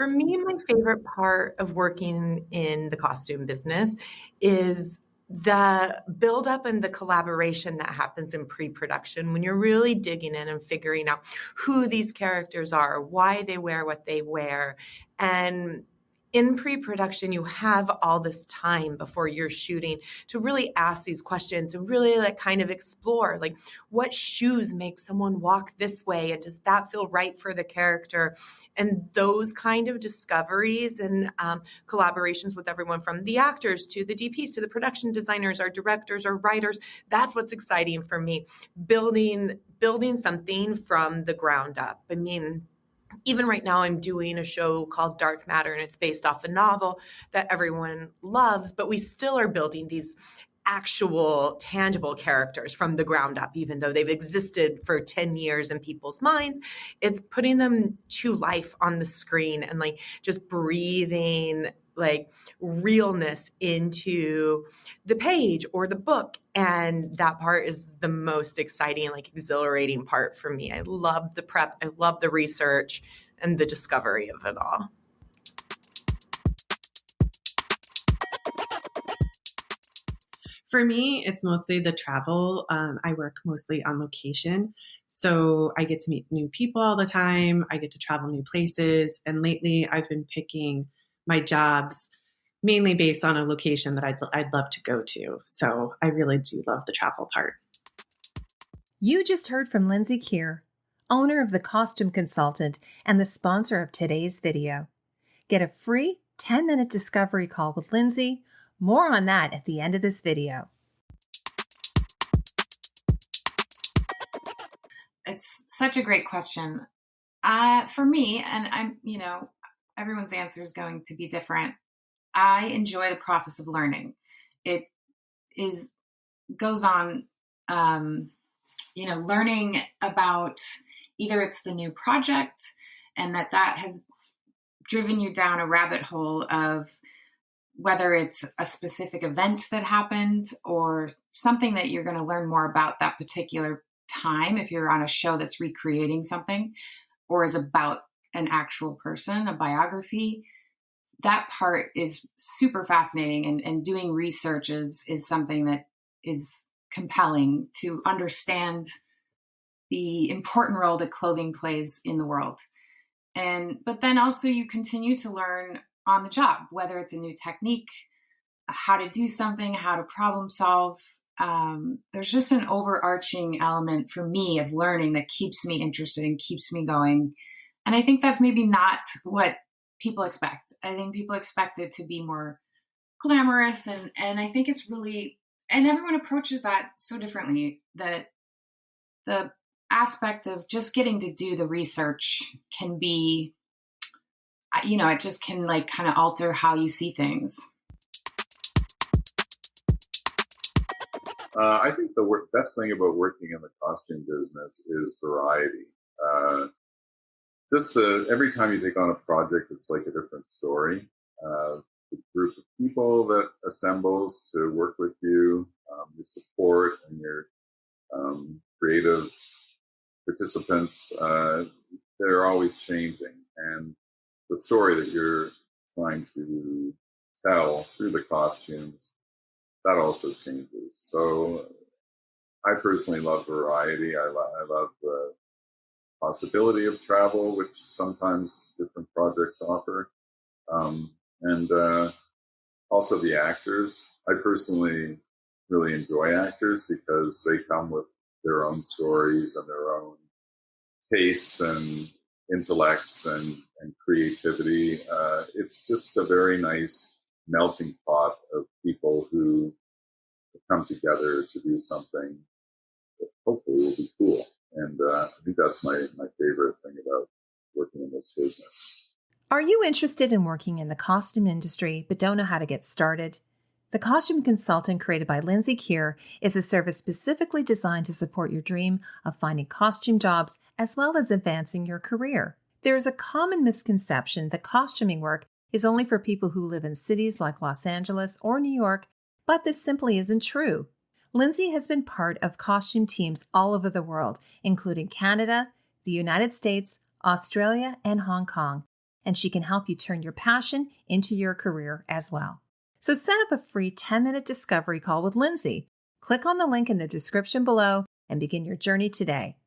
For me, my favorite part of working in the costume business is the buildup and the collaboration that happens in pre-production when you're really digging in and figuring out who these characters are, why they wear what they wear. And in pre-production, you have all this time before you're shooting to really ask these questions and really like kind of explore like what shoes make someone walk this way, and does that feel right for the character? And those kind of discoveries and collaborations with everyone from the actors to the DPs to the production designers, our directors, our writers, that's what's exciting for me. Building something from the ground up. I mean, even right now, I'm doing a show called Dark Matter, and it's based off a novel that everyone loves, but we still are building these actual tangible characters from the ground up, even though they've existed for 10 years in people's minds. It's putting them to life on the screen and like just breathing like realness into the page or the book. And that part is the most exciting, like exhilarating part for me. I love the prep. I love the research and the discovery of it all. For me, it's mostly the travel. I work mostly on location. So I get to meet new people all the time. I get to travel new places. And lately I've been picking my jobs mainly based on a location that I'd love to go to. So I really do love the travel part. You just heard from Lindsay Keir, owner of The Costume Consultant and the sponsor of today's video. Get a free 10-minute discovery call with Lindsay. More on that at the end of this video. It's such a great question. For me, and everyone's answer is going to be different. I enjoy the process of learning. It goes on, learning about either it's the new project and that has driven you down a rabbit hole of whether it's a specific event that happened or something that you're going to learn more about that particular time, if you're on a show that's recreating something or is about an actual person, a biography. That part is super fascinating, and doing research is something that is compelling to understand the important role that clothing plays in the world. But then also you continue to learn on the job, whether it's a new technique, how to do something, how to problem solve. There's just an overarching element for me of learning that keeps me interested and keeps me going. And I think that's maybe not what people expect. I think people expect it to be more glamorous. And I think it's really, and everyone approaches that so differently, that the aspect of just getting to do the research can be, it just can like kind of alter how you see things. I think the best thing about working in the costume business is variety. Every time you take on a project, it's like a different story. The group of people that assembles to work with you, your support and your creative participants, they're always changing. And the story that you're trying to tell through the costumes, that also changes. So I personally love variety. I love the possibility of travel, which sometimes different projects offer. And also the actors. I personally really enjoy actors because they come with their own stories and their own tastes and intellects and creativity. It's just a very nice melting pot of people who come together to do something that hopefully will be cool. And I think that's my favorite thing about working in this business. Are you interested in working in the costume industry but don't know how to get started? The Costume Consultant, created by Lindsay Keir, is a service specifically designed to support your dream of finding costume jobs as well as advancing your career. There is a common misconception that costuming work is only for people who live in cities like Los Angeles or New York, but this simply isn't true. Lindsay has been part of costume teams all over the world, including Canada, the United States, Australia, and Hong Kong. and she can help you turn your passion into your career as well. So set up a free 10-minute discovery call with Lindsay. Click on the link in the description below and begin your journey today.